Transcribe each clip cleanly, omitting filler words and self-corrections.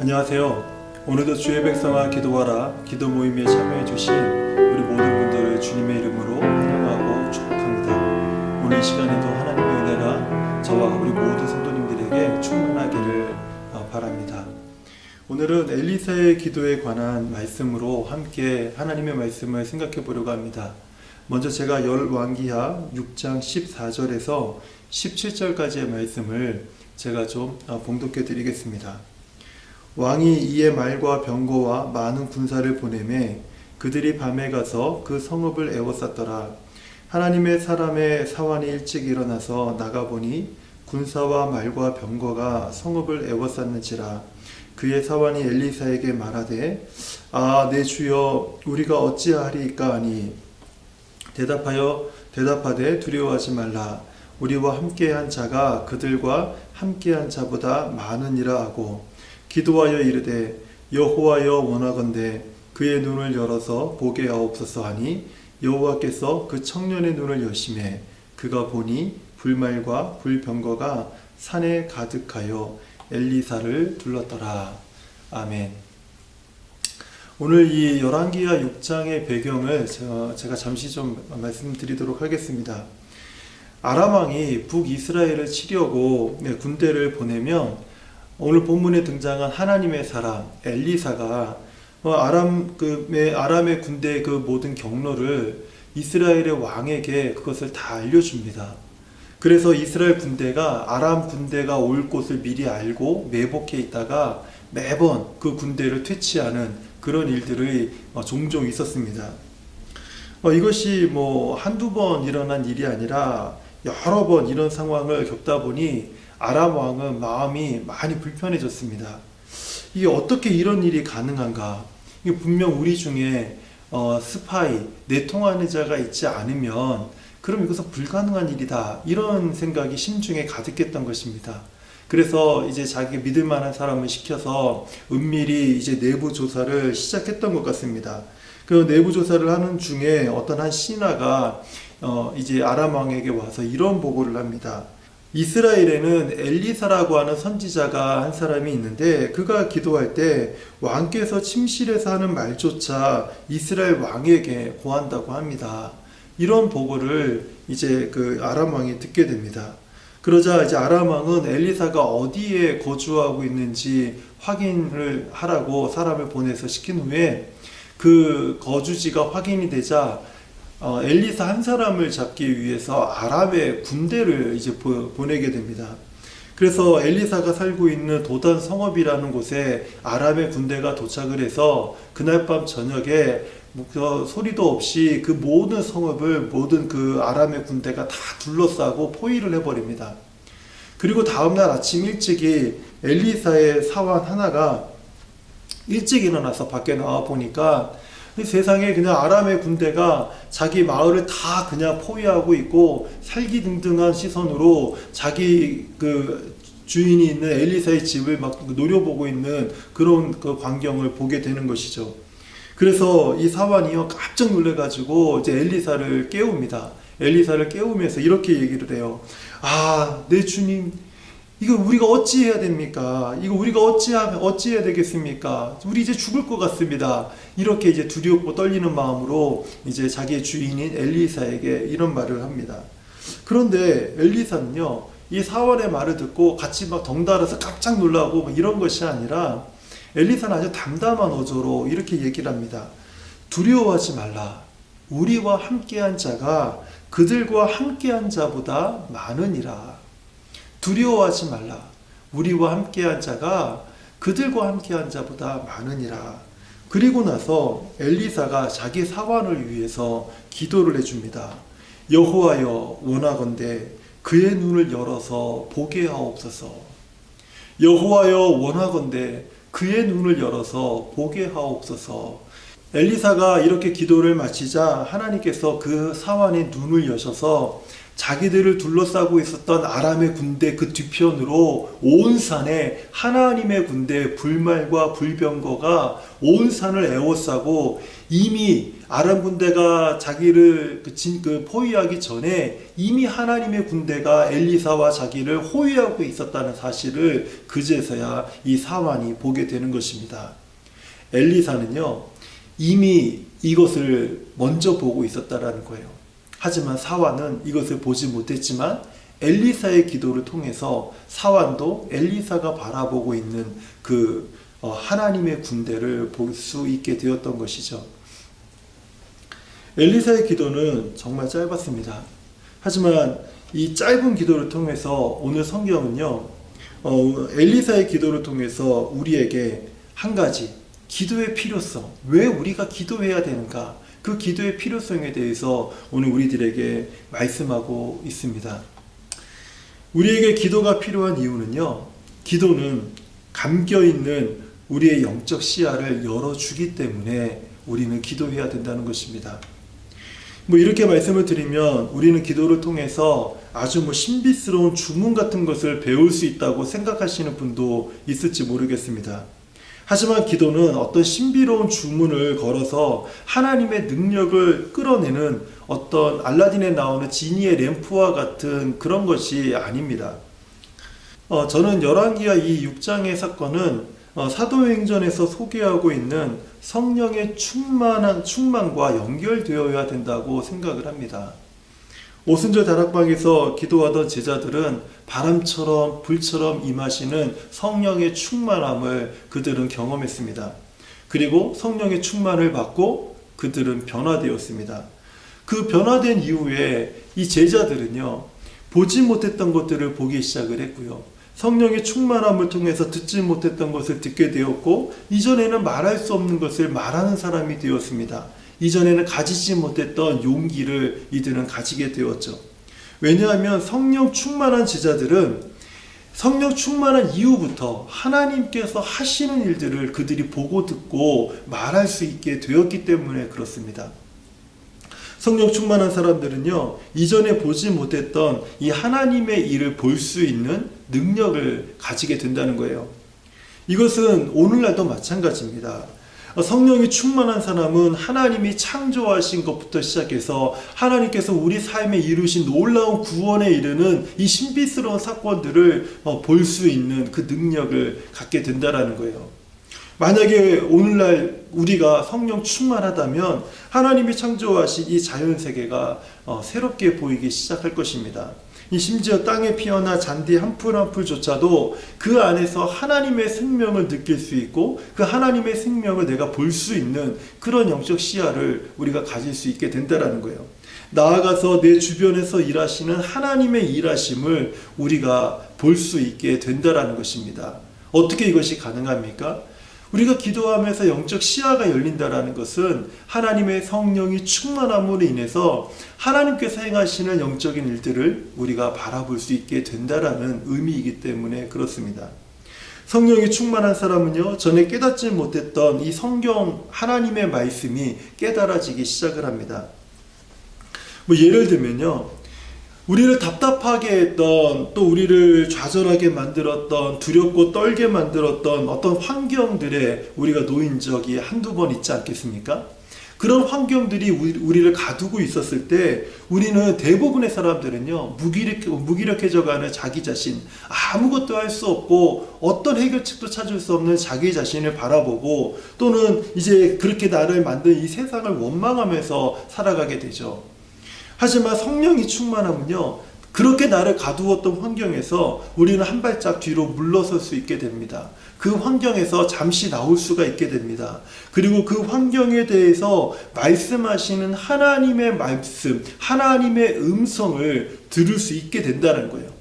안녕하세요. 오늘도 주의 백성아 기도하라 기도 모임에 참여해 주신 우리 모든 분들을 주님의 이름으로 환영하고 축복합니다. 오늘 이 시간에도 하나님의 은혜가 저와 우리 모든 성도님들에게 충만하기를 바랍니다. 오늘은 엘리사의 기도에 관한 말씀으로 함께 하나님의 말씀을 생각해 보려고 합니다. 먼저 제가 열왕기하 6장 14절에서 17절까지의 말씀을 제가 좀 봉독해 드리겠습니다. 왕이 이에 말과 병거와 많은 군사를 보내매 그들이 밤에 가서 그 성읍을 에워쌌더라. 하나님의 사람의 사환이 일찍 일어나서 나가보니 군사와 말과 병거가 성읍을 에워쌌는지라. 그의 사환이 엘리사에게 말하되 내 주여 우리가 어찌하리이까 하니 대답하되 두려워하지 말라. 우리와 함께한 자가 그들과 함께한 자보다 많으니라 하고 기도하여 이르되 여호와여 원하건대 그의 눈을 열어서 보게 하옵소서 하니 여호와께서 그 청년의 눈을 여시매 그가 보니 불말과 불병거가 산에 가득하여 엘리사를 둘렀더라. 아멘. 오늘 이 열왕기하 6장의 배경을 제가 잠시 좀 말씀드리도록 하겠습니다. 아람 왕이 북이스라엘을 치려고 군대를 보내면 오늘 본문에 등장한 하나님의 사람 엘리사가 아람의 군대의 그 모든 경로를 이스라엘의 왕에게 그것을 다 알려줍니다. 그래서 이스라엘 군대가 아람 군대가 올 곳을 미리 알고 매복해 있다가 매번 그 군대를 퇴치하는 그런 일들이 종종 있었습니다. 이것이 한두 번 일어난 일이 아니라 여러 번 이런 상황을 겪다 보니 아람 왕은 마음이 많이 불편해졌습니다. 이게 어떻게 이런 일이 가능한가? 이게 분명 우리 중에 스파이, 내통하는 자가 있지 않으면 그럼 이것은 불가능한 일이다. 이런 생각이 심중에 가득했던 것입니다. 그래서 이제 자기 믿을 만한 사람을 시켜서 은밀히 이제 내부 조사를 시작했던 것 같습니다. 그 내부 조사를 하는 중에 어떤 한 신하가 이제 아람 왕에게 와서 이런 보고를 합니다. 이스라엘에는 엘리사라고 하는 선지자가 한 사람이 있는데 그가 기도할 때 왕께서 침실에서 하는 말조차 이스라엘 왕에게 고한다고 합니다. 이런 보고를 이제 그 아람 왕이 듣게 됩니다. 그러자 이제 아람 왕은 엘리사가 어디에 거주하고 있는지 확인을 하라고 사람을 보내서 시킨 후에 그 거주지가 확인이 되자 엘리사 한 사람을 잡기 위해서 아람의 군대를 이제 보내게 됩니다. 그래서 엘리사가 살고 있는 도단 성읍이라는 곳에 아람의 군대가 도착을 해서 그날 밤 저녁에 소리도 없이 그 모든 성읍을 모든 그 아람의 군대가 다 둘러싸고 포위를 해버립니다. 그리고 다음날 아침 일찍이 엘리사의 사환 하나가 일찍 일어나서 밖에 나와 보니까 세상에 그냥 아람의 군대가 자기 마을을 다 그냥 포위하고 있고 살기등등한 시선으로 자기 그 주인이 있는 엘리사의 집을 막 노려보고 있는 그런 그 광경을 보게 되는 것이죠. 그래서 이 사환이요 깜짝 놀래가지고 이제 엘리사를 깨웁니다. 엘리사를 깨우면서 이렇게 얘기를 해요. 내 주님, 이거 우리가 어찌해야 됩니까? 이거 우리가 어찌해야 되겠습니까? 우리 이제 죽을 것 같습니다. 이렇게 이제 두렵고 떨리는 마음으로 이제 자기의 주인인 엘리사에게 이런 말을 합니다. 그런데 엘리사는요, 이 사환의 말을 듣고 같이 막 덩달아서 깜짝 놀라고 이런 것이 아니라 엘리사는 아주 담담한 어조로 이렇게 얘기를 합니다. 두려워하지 말라. 우리와 함께한 자가 그들과 함께한 자보다 많으니라. 두려워하지 말라. 우리와 함께한 자가 그들과 함께한 자보다 많으니라. 그리고 나서 엘리사가 자기 사환을 위해서 기도를 해줍니다. 여호와여 원하건대 그의 눈을 열어서 보게 하옵소서. 여호와여 원하건대 그의 눈을 열어서 보게 하옵소서. 엘리사가 이렇게 기도를 마치자 하나님께서 그 사환의 눈을 여셔서 자기들을 둘러싸고 있었던 아람의 군대 그 뒤편으로 온 산에 하나님의 군대 불말과 불병거가 온 산을 에워싸고 이미 아람 군대가 자기를 포위하기 전에 이미 하나님의 군대가 엘리사와 자기를 호위하고 있었다는 사실을 그제서야 이 사환이 보게 되는 것입니다. 엘리사는요, 이미 이것을 먼저 보고 있었다라는 거예요. 하지만 사환은 이것을 보지 못했지만 엘리사의 기도를 통해서 사환도 엘리사가 바라보고 있는 그 하나님의 군대를 볼 수 있게 되었던 것이죠. 엘리사의 기도는 정말 짧았습니다. 하지만 이 짧은 기도를 통해서 오늘 성경은요, 엘리사의 기도를 통해서 우리에게 한 가지 기도의 필요성, 왜 우리가 기도해야 되는가, 그 기도의 필요성에 대해서 오늘 우리들에게 말씀하고 있습니다. 우리에게 기도가 필요한 이유는요, 기도는 감겨있는 우리의 영적 시야를 열어주기 때문에 우리는 기도해야 된다는 것입니다. 이렇게 말씀을 드리면 우리는 기도를 통해서 아주 신비스러운 주문 같은 것을 배울 수 있다고 생각하시는 분도 있을지 모르겠습니다. 하지만 기도는 어떤 신비로운 주문을 걸어서 하나님의 능력을 끌어내는 어떤 알라딘에 나오는 지니의 램프와 같은 그런 것이 아닙니다. 저는 열왕기하 이 6장의 사건은 사도행전에서 소개하고 있는 성령의 충만과 연결되어야 된다고 생각을 합니다. 오순절 다락방에서 기도하던 제자들은 바람처럼 불처럼 임하시는 성령의 충만함을 그들은 경험했습니다. 그리고 성령의 충만을 받고 그들은 변화되었습니다. 그 변화된 이후에 이 제자들은요, 보지 못했던 것들을 보기 시작을 했고요, 성령의 충만함을 통해서 듣지 못했던 것을 듣게 되었고, 이전에는 말할 수 없는 것을 말하는 사람이 되었습니다. 이전에는 가지지 못했던 용기를 이들은 가지게 되었죠. 왜냐하면 성령 충만한 제자들은 성령 충만한 이후부터 하나님께서 하시는 일들을 그들이 보고 듣고 말할 수 있게 되었기 때문에 그렇습니다. 성령 충만한 사람들은요, 이전에 보지 못했던 이 하나님의 일을 볼 수 있는 능력을 가지게 된다는 거예요. 이것은 오늘날도 마찬가지입니다. 성령이 충만한 사람은 하나님이 창조하신 것부터 시작해서 하나님께서 우리 삶에 이루신 놀라운 구원에 이르는 이 신비스러운 사건들을 볼 수 있는 그 능력을 갖게 된다라는 거예요. 만약에 오늘날 우리가 성령 충만하다면 하나님이 창조하신 이 자연세계가 새롭게 보이기 시작할 것입니다. 심지어 땅에 피어나 잔디 한 풀 한 풀조차도 그 안에서 하나님의 생명을 느낄 수 있고 그 하나님의 생명을 내가 볼 수 있는 그런 영적 시야를 우리가 가질 수 있게 된다는 거예요. 나아가서 내 주변에서 일하시는 하나님의 일하심을 우리가 볼 수 있게 된다는 것입니다. 어떻게 이것이 가능합니까? 우리가 기도하면서 영적 시야가 열린다는 것은 하나님의 성령이 충만함으로 인해서 하나님께서 행하시는 영적인 일들을 우리가 바라볼 수 있게 된다는 의미이기 때문에 그렇습니다. 성령이 충만한 사람은요, 전에 깨닫지 못했던 이 성경 하나님의 말씀이 깨달아지기 시작을 합니다. 예를 들면요, 우리를 답답하게 했던, 또 우리를 좌절하게 만들었던, 두렵고 떨게 만들었던 어떤 환경들에 우리가 놓인 적이 한두 번 있지 않겠습니까? 그런 환경들이 우리를 가두고 있었을 때 우리는, 대부분의 사람들은요, 무기력해져가는 자기 자신, 아무것도 할 수 없고 어떤 해결책도 찾을 수 없는 자기 자신을 바라보고, 또는 이제 그렇게 나를 만든 이 세상을 원망하면서 살아가게 되죠. 하지만 성령이 충만하면요, 그렇게 나를 가두었던 환경에서 우리는 한 발짝 뒤로 물러설 수 있게 됩니다. 그 환경에서 잠시 나올 수가 있게 됩니다. 그리고 그 환경에 대해서 말씀하시는 하나님의 말씀, 하나님의 음성을 들을 수 있게 된다는 거예요.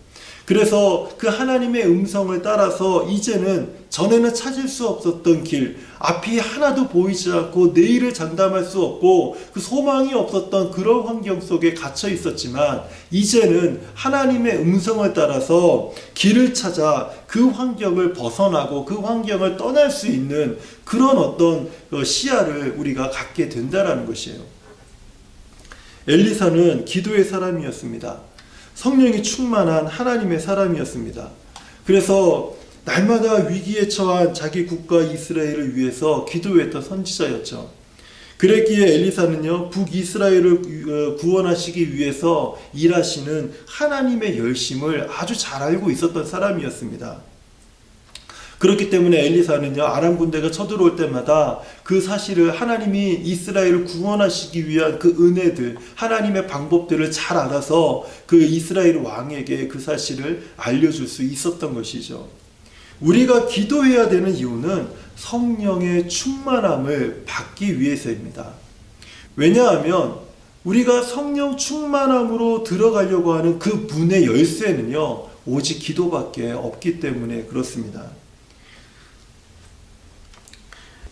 그래서 그 하나님의 음성을 따라서 이제는 전에는 찾을 수 없었던 길, 앞이 하나도 보이지 않고 내일을 장담할 수 없고 그 소망이 없었던 그런 환경 속에 갇혀 있었지만, 이제는 하나님의 음성을 따라서 길을 찾아 그 환경을 벗어나고 그 환경을 떠날 수 있는 그런 어떤 시야를 우리가 갖게 된다는 것이에요. 엘리사는 기도의 사람이었습니다. 성령이 충만한 하나님의 사람이었습니다. 그래서 날마다 위기에 처한 자기 국가 이스라엘을 위해서 기도했던 선지자였죠. 그랬기에 엘리사는요, 북이스라엘을 구원하시기 위해서 일하시는 하나님의 열심을 아주 잘 알고 있었던 사람이었습니다. 그렇기 때문에 엘리사는요, 아람 군대가 쳐들어올 때마다 그 사실을, 하나님이 이스라엘을 구원하시기 위한 그 은혜들, 하나님의 방법들을 잘 알아서 그 이스라엘 왕에게 그 사실을 알려줄 수 있었던 것이죠. 우리가 기도해야 되는 이유는 성령의 충만함을 받기 위해서입니다. 왜냐하면 우리가 성령 충만함으로 들어가려고 하는 그 문의 열쇠는요, 오직 기도밖에 없기 때문에 그렇습니다.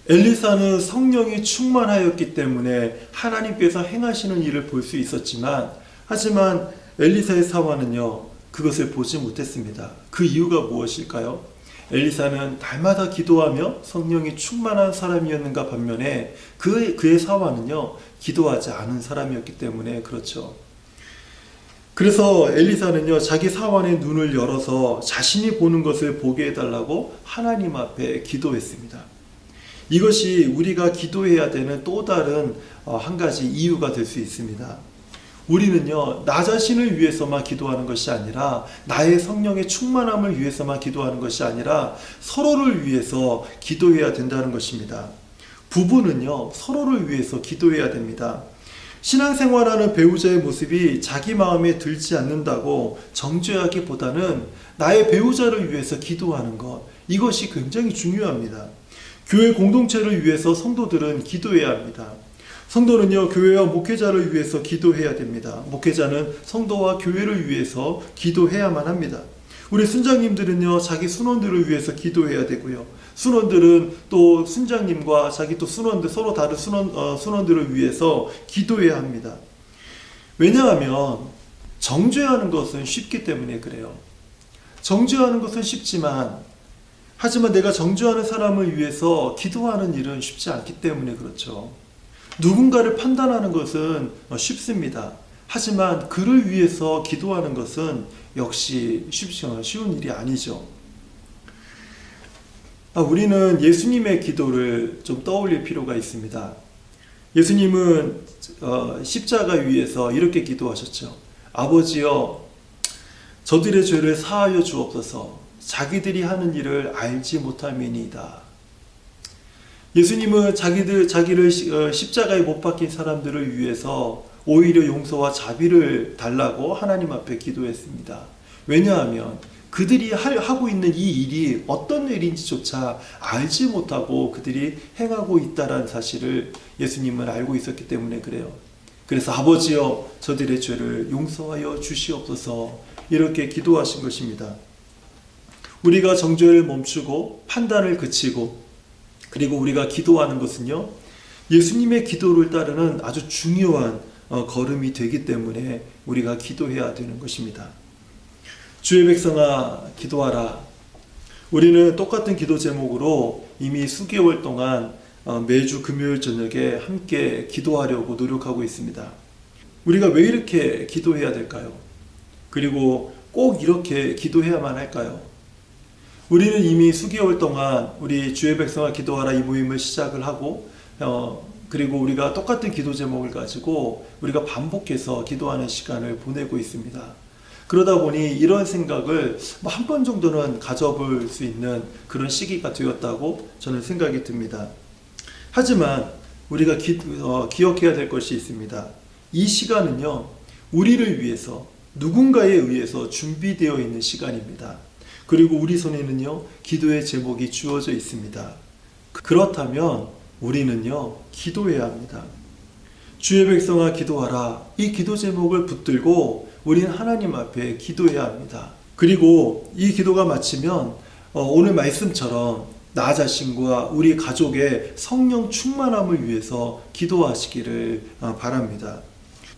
엘리사는 성령이 충만하였기 때문에 하나님께서 행하시는 일을 볼 수 있었지만, 하지만 엘리사의 사환은요, 그것을 보지 못했습니다. 그 이유가 무엇일까요? 엘리사는 날마다 기도하며 성령이 충만한 사람이었는가 반면에 그의 사환은요, 기도하지 않은 사람이었기 때문에 그렇죠. 그래서 엘리사는요, 자기 사환의 눈을 열어서 자신이 보는 것을 보게 해달라고 하나님 앞에 기도했습니다. 이것이 우리가 기도해야 되는 또 다른 한 가지 이유가 될 수 있습니다. 우리는요, 나 자신을 위해서만 기도하는 것이 아니라, 나의 성령의 충만함을 위해서만 기도하는 것이 아니라 서로를 위해서 기도해야 된다는 것입니다. 부부는요, 서로를 위해서 기도해야 됩니다. 신앙생활하는 배우자의 모습이 자기 마음에 들지 않는다고 정죄하기보다는 나의 배우자를 위해서 기도하는 것, 이것이 굉장히 중요합니다. 교회 공동체를 위해서 성도들은 기도해야 합니다. 성도는요, 교회와 목회자를 위해서 기도해야 됩니다. 목회자는 성도와 교회를 위해서 기도해야만 합니다. 우리 순장님들은요, 자기 순원들을 위해서 기도해야 되고요. 순원들은 또 순장님과 자기 또 순원들, 서로 다른 순원들을 위해서 기도해야 합니다. 왜냐하면 정죄하는 것은 쉽기 때문에 그래요. 정죄하는 것은 쉽지만, 하지만 내가 정죄하는 사람을 위해서 기도하는 일은 쉽지 않기 때문에 그렇죠. 누군가를 판단하는 것은 쉽습니다. 하지만 그를 위해서 기도하는 것은 역시 쉬운 일이 아니죠. 우리는 예수님의 기도를 좀 떠올릴 필요가 있습니다. 예수님은 십자가 위에서 이렇게 기도하셨죠. 아버지여, 저들의 죄를 사하여 주옵소서. 자기들이 하는 일을 알지 못함이니이다. 예수님은 자기를 십자가에 못 박힌 사람들을 위해서 오히려 용서와 자비를 달라고 하나님 앞에 기도했습니다. 왜냐하면 그들이 하고 있는 이 일이 어떤 일인지조차 알지 못하고 그들이 행하고 있다는 사실을 예수님은 알고 있었기 때문에 그래요. 그래서 아버지여, 저들의 죄를 용서하여 주시옵소서, 이렇게 기도하신 것입니다. 우리가 정죄를 멈추고 판단을 그치고, 그리고 우리가 기도하는 것은요, 예수님의 기도를 따르는 아주 중요한 걸음이 되기 때문에 우리가 기도해야 되는 것입니다. 주의 백성아, 기도하라. 우리는 똑같은 기도 제목으로 이미 수개월 동안 매주 금요일 저녁에 함께 기도하려고 노력하고 있습니다. 우리가 왜 이렇게 기도해야 될까요? 그리고 꼭 이렇게 기도해야만 할까요? 우리는 이미 수개월 동안 우리 주의 백성아 기도하라 이 모임을 시작을 하고, 그리고 우리가 똑같은 기도 제목을 가지고 우리가 반복해서 기도하는 시간을 보내고 있습니다. 그러다 보니 이런 생각을 한 번 정도는 가져볼 수 있는 그런 시기가 되었다고 저는 생각이 듭니다. 하지만 우리가 기억해야 될 것이 있습니다. 이 시간은요, 우리를 위해서, 누군가에 의해서 준비되어 있는 시간입니다. 그리고 우리 손에는요, 기도의 제목이 주어져 있습니다. 그렇다면 우리는요, 기도해야 합니다. 주의 백성아 기도하라, 이 기도 제목을 붙들고 우리는 하나님 앞에 기도해야 합니다. 그리고 이 기도가 마치면 오늘 말씀처럼 나 자신과 우리 가족의 성령 충만함을 위해서 기도하시기를 바랍니다.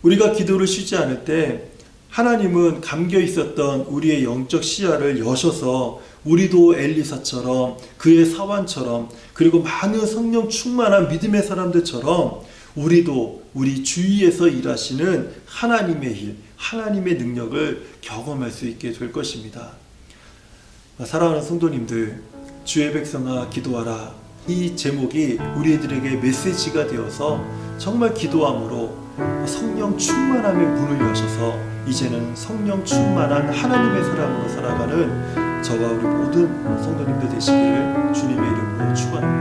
우리가 기도를 쉬지 않을 때 하나님은 감겨 있었던 우리의 영적 시야를 여셔서 우리도 엘리사처럼, 그의 사환처럼, 그리고 많은 성령 충만한 믿음의 사람들처럼 우리도 우리 주위에서 일하시는 하나님의 일, 하나님의 능력을 경험할 수 있게 될 것입니다. 사랑하는 성도님들, 주의 백성아 기도하라. 이 제목이 우리들에게 메시지가 되어서 정말 기도함으로 성령 충만함의 문을 여셔서 이제는 성령 충만한 하나님의 사람으로 살아가는 저와 우리 모든 성도님들 되시기를 주님의 이름으로 축원합니다.